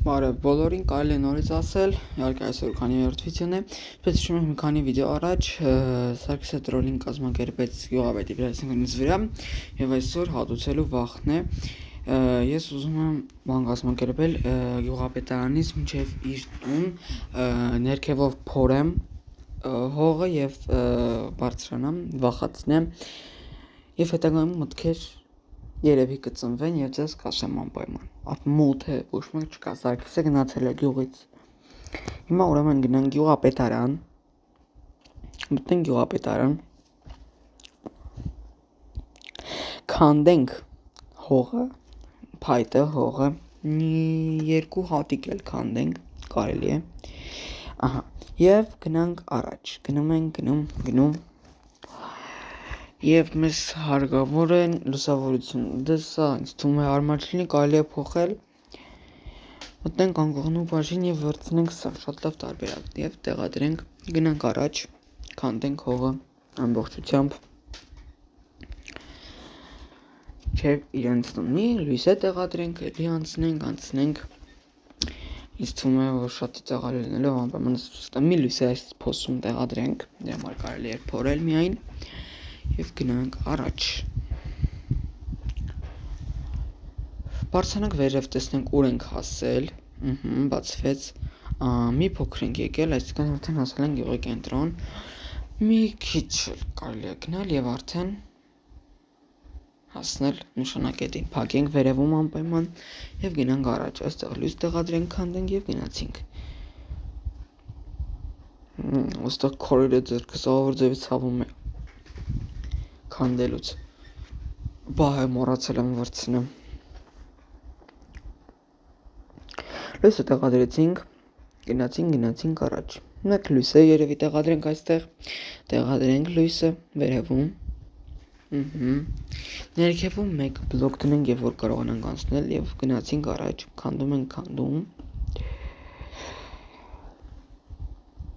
Բարև բոլորին, կարելի է նորից ասել, իհարկե այսօր քանի երրորդ վիդեոն է, բայց հիշում եմ մի քանի վիդեո առաջ Սարգիսը տրոլինգ կազմակերպեց գյուղապետի վրա, այսինքն ինձ վրա, եւ այսօր հատուցելու վախն է։ Ես ուզում եմ բան կազմակերպել գյուղապետարանից մինչև իր տուն, ներքևով փորեմ հողը եւ բարձրանամ, վախացնեմ եւ հետագայում մտքեր երևի կծնվեն եւ ձեզ կասեմ անպայման։ Մութ է, ոչ մեկ չկա, Սարգիսը գնացել է գյուղից։ Հիմա ուրեմն գնանք գյուղապետարան։ Մտնենք գյուղապետարան։ Քանդենք հողը, փայտը, հողը, երկու հատիկ էլ քանդենք, կարելի է։ Ահա, եւ գնանք առաջ։ Գնում Եվ մեզ հարկավոր է լուսավորություն, սա ինձ թվում է հարմար չլինի, կարելի է փոխել։ Մտնենք անկողնու բաժին եւ վերցնենք սա, շատ լավ տարբերակ եւ տեղադրենք, գնանք առաջ, քանդենք հողը ամբողջությամբ։ Չէ, իրենց տնի լույսը տեղադրենք, էլի անցնենք։ Ինձ թվում է, որ շատ ծաղալ լինելով անպայման մի լույսը այս փոսում տեղադրենք, դրա համար կարելի է փորել միայն։ Եվ գնանք առաջ։ Բարձրանանք վերև, տեսնենք ուր ենք հասել։ Բացվեց։ Մի փոքր ենք եկել, այսինքն արդեն հասել ենք գյուղի կենտրոն։ Մի քիչ կարելի է գնալ եւ արդեն հասնել նշանակետին։ Փակենք վերևում անպայման եւ գնանք առաջ։ Այստեղ լույս տեղադրենք, քանդենք եւ գնացինք։ Ոստեղ քորերը ձեռքս ավոր ձևից ցավում է։ Քանդելուց բահը մոռացել եմ վերցնեմ։ Լույսը տեղադրեցինք, գնացինք առաջ։ Մեկ լույսը երևի տեղադրենք այստեղ, տեղադրենք լույսը վերևում։ Ներքևում մեկ բլոկ դնենք եւ որ կարողանանք անցնել եւ գնացինք առաջ, քանդում։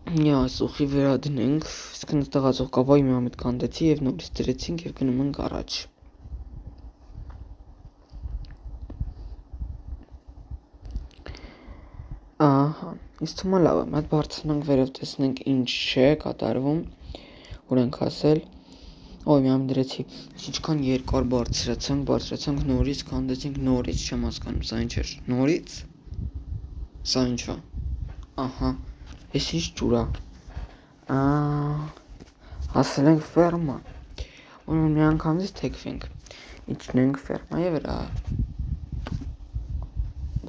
Այս ուխի վրա դնենք, իսկ այստեղ ածող կապայի մի ամիտ կանդեցի եւ նորից դրեցինք եւ գնում ենք առաջ։ Ահա, ինձ թվում է լավ է, մատ բարձրանանք վերև, տեսնենք ինչ է կատարվում, ուր ենք հասել։ Ոյ, մի ամիտ դրեցի, ինչքան երկար բարձրացանք նորից, քանդեցինք նորից, չեմ հասկանում, սա ինչ էր, նորից։ Սա ինչ է։ Ահա, այս ինչ ջուր է։ Հասել ենք ֆերմա։ Ուրեմն մի անգամից թեքվենք։ Իջնենք ֆերմայի վրա։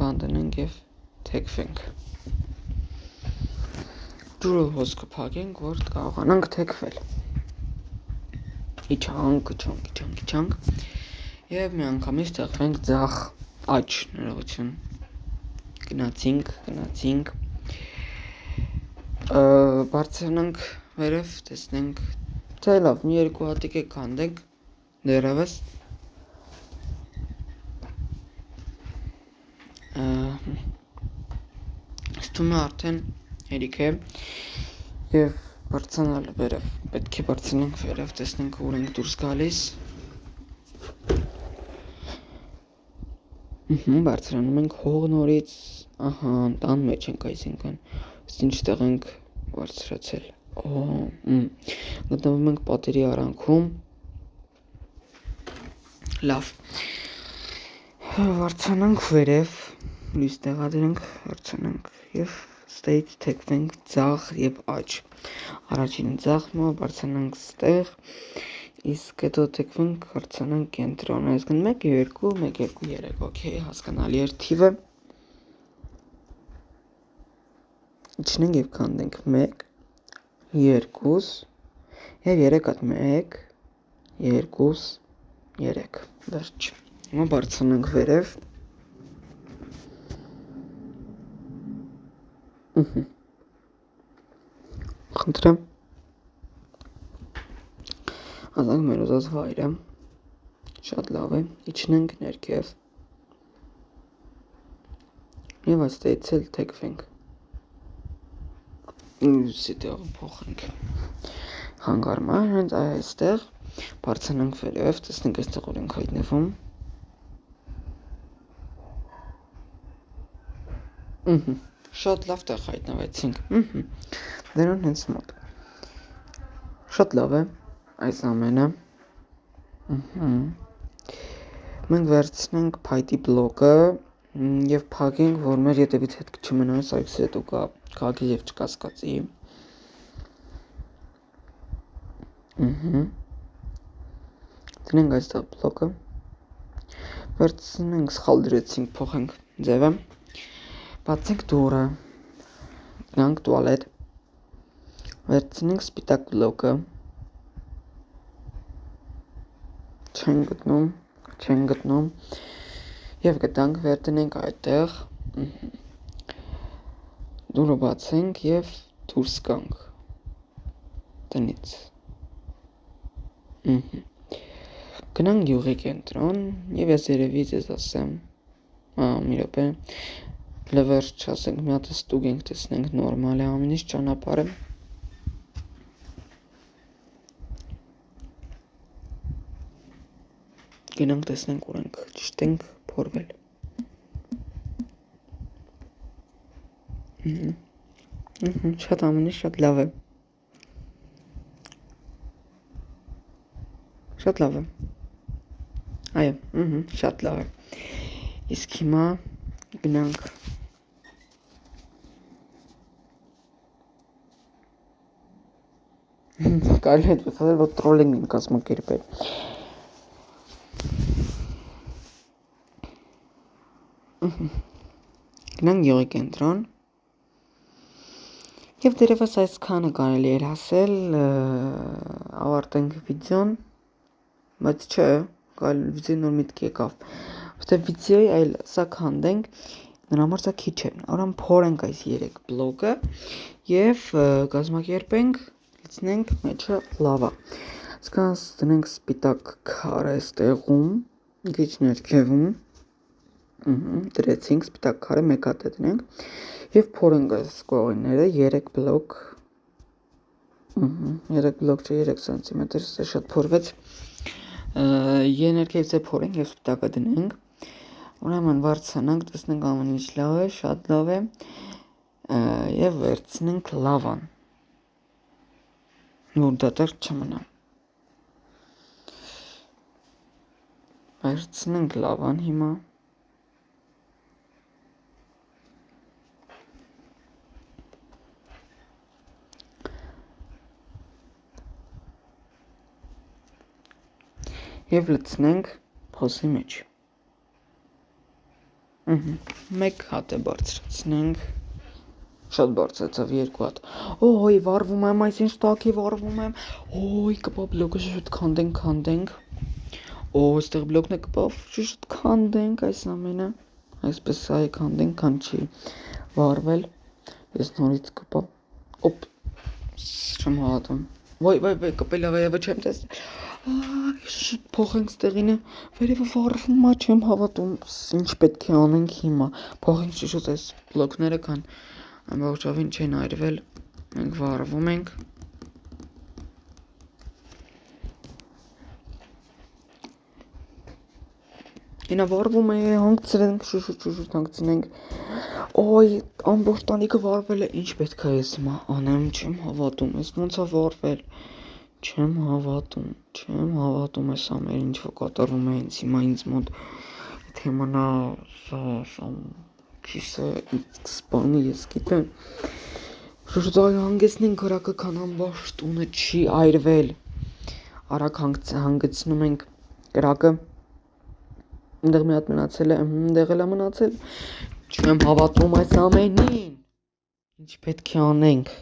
Բան դնենք եւ թեքվենք։ Ջուրը հոսքը փակենք, որ կարողանանք թեքվել։ Իջանք։ Եվ մի անգամից թեքվենք ձախ աջ ներողություն։ Գնացինք։ Բարձրանանք վերև, տեսնենք, թե լավ, մի երկու հատիկ է քանդենք, դեռևս։ Ստում է արդեն հերիք է եւ բարձրանալ վերև, պետք է բարձրանանք վերև, տեսնենք ուր ենք դուրս գալիս։ Բարձրանում ենք հող նորից, ահա, տան մեջ ենք, այսինքն, ինչտեղ ենք բարձրացել։ Գտնվում ենք պատերի արանքում։ Լավ։ Բարձրանանք վերև, լույս տեղադրենք, բարձրանանք եւ ստեյց թեքվենք ձախ եւ աջ։ Առաջին ձախը բարձրանանք ստեղ, իսկ հետո թեքվենք, բարձրանանք կենտրոն, այսինքն 1 2 3, օքեյ, հասկանալի էր թիվը։ Իջնենք եւ քանդենք 1 2 եւ 3 հատ 1 2 3 վերջ։ Հիմա բարձրանանք վերև։ Խնդրեմ։ Ազանք մեր ուզած վայրը։ Շատ լավ է։ Իջնենք ներքև։ Եվ այստեղից էլ թեքվենք։ Սիտեղ փոխենք։ Հանգարմար, հենց այստեղ բարձրանանք վերև, տեսնենք այստեղ որ ենք հայտնվում։ Շատ լավ տեղ հայտնվեցինք։ Դրան հենց մոտ։ Շատ լավ է այս ամենը։ Մենք վերցնենք փայտի բլոկը եւ փակենք, որ մեր ետևից հետ չմնա, Սարգսի հետո քաղաքի եւ չկասկածի։ Դնենք այստեղ բլոկը։ Վերցնենք, սխալ դրեցինք, փոխենք ձևը։ Բացենք դուռը։ Գնանք տուալետ։ Վերցնենք սպիտակ բլոկը։ Չեն գտնում եւ գտանք, վերտնենք այդտեղ, դուրը բացենք եւ դուրս գանք տնից։ Գնանք գյուղի կենտրոն եւ ես երևի ձեզ ասեմ, մի րոպե, լվերջ չասենք, մի հատ ստուգենք, տեսնենք նորմալ է ամեն ինչ ճանապարհը։ Գնանք տեսնենք ուր ենք, ճիշտ ենք փորվել։ Շատ ամեն ինչ շատ լավ է։ Շատ լավ է։ Այո, շատ լավ է։ Իսկ հիմա գնանք կարելի է ասել, որ տրոլինգ ենք կազմակերպել։ Գնանք գյուղի կենտրոն եւ դերևս այսքանը կարելի էր ասել, ավարտենք վիդեոն, բայց չէ, վիդեոյի նոր միտք եկավ, որտեղ վիդեոյի այլ սա քանդենք, նրա համար սա քիչ է, ուրեմն փորենք այս 3 բլոկը եւ կազմակերպենք, լցնենք մեջը լավա։ Սկանց դնենք սպիտակ քարը այստեղում, քիչ ներքևում, դրեցինք սպիտակ քարը մեկ հատ դնենք եւ փորենք այս կողմերը 3 բլոկ 3 բլոկ չէ 3 սանտիմետր, սա շատ փորվեց։ Ներքևից է փորենք եւ սպիտակը դնենք։ Ուրեմն վարձանանք, տեսնենք ամեն ինչ լավ է, շատ լավ է եւ վերցնենք լավան, որ դատար չմնա։ Վերցնենք լավան հիմա։ Եվ լցնենք փոսի մեջ։ Մեկ հատ է բարձրացնենք, շատ բարձրացավ 2 հատ։ Օй, վառվում եմ, այսինչ տաքի վառվում եմ։ Օй, կպա բլոկը շուտ քանդենք։ Այստեղ բլոկն է կպավ, շուտ քանդենք այս ամենը։ Այսպես այ քանդենք, քան չի վառվել։ Ես նորից կպա։ Օպ, չեմ հավատում։ Ոյ, կպել ավայավը չեմ տեսել։ Շուտ փոխենք ստեղինը, վերևը վառվում է, չեմ հավատում, ինչ պետք է անենք հիմա, փոխենք շուտ այս բլոկները, քան ամբողջովին չեն այրվել, մենք վառվում ենք։ Ինա վառվում է, հանգցրենք, շուտ հանգցնենք։ Օй, ամբողջ տանիքը վառվել է, ինչ պետք է ես հիմա անեմ, չեմ հավատում, ես ոնց է վառվել։ Չեմ հավատում այս ամեն ինչ որ կատարվում է ինձ հիմա ինձ մոտ, եթե մնա սա քիսը սպանի, ես գիտեմ, շուտ հանգեցնենք գրակը, քան ամբողջ տունը չի այրվել, արագ հանգեցնում ենք գրակը, այնտեղ մի հատ մնացել է, այնտեղ էլ է մնացել, չեմ հավատում այս ամենին, ինչ պետք է անենք։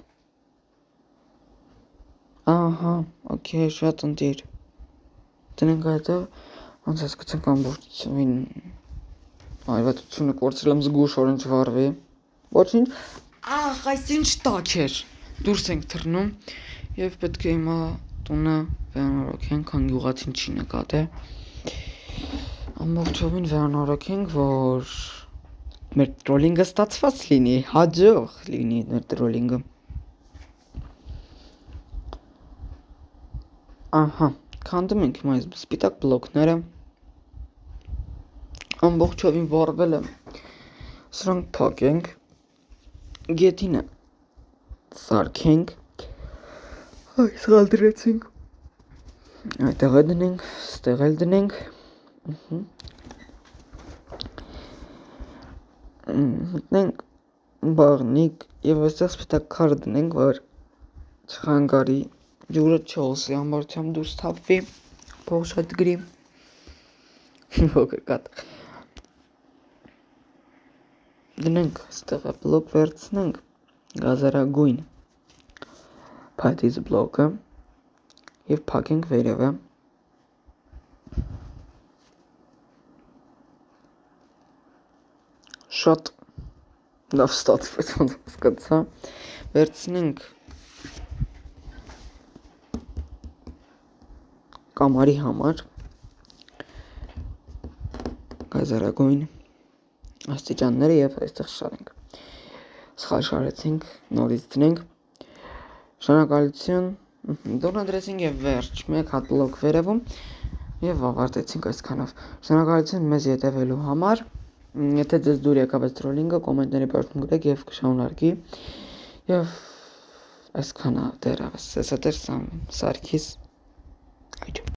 Ահա, օքեյ, շատ ընտիր։ Տնենք այդտեղ, ոնց հասկացանք ամբողջովին այրվածությունը կորցրել եմ զգուշորեն չվառվի։ Ոչինչ, այս ինչ տաք էր։ Դուրս ենք թռնում եւ պետք է հիմա տունը վերանորոգենք, քան գյուղացին չի նկատել։ Ամբողջովին վերանորոգենք, որ մեր տրոլինգը ստացված լինի, հաջող լինի մեր տրոլինգը։ Ահա, քանդում ենք հիմա այս սպիտակ բլոկները, ամբողջովին վառվել է, սրանք փակենք, Գեթինը սարքենք, սխալ դրեցինք, այդտեղ է դնենք, ստեղ էլ դնենք, մտնենք բաղնիկ և այստեղ սպիտակ քար դնենք, որ չխանգարի ջուրը չհոսի ամբողջությամբ դուրս թափվի, փող չգրի, փոքր կատ դնենք, այստեղ բլոկ վերցնենք, գազարագույն փայտից բլոկը և փակենք վերևը, շատ լավ ստացվեց, ոնց հասկացա, վերցնենք կամարի համար գազարագույն աստիճանները և այստեղ շարենք, սխալ շարեցինք, նորից դնենք, շնորհակալություն, դուրնադրեցինք և վերջ, մեկ հատ բլոկ վերևում և ավարտեցինք այսքանով, շնորհակալություն մեզ ետևելու համար, եթե ձեզ դուր եկավ այս տրոլինգը, կոմենտների բաժնում գրեք և կշարունակի և այսքանը դեռևս, սա դեռ Սարգիս այր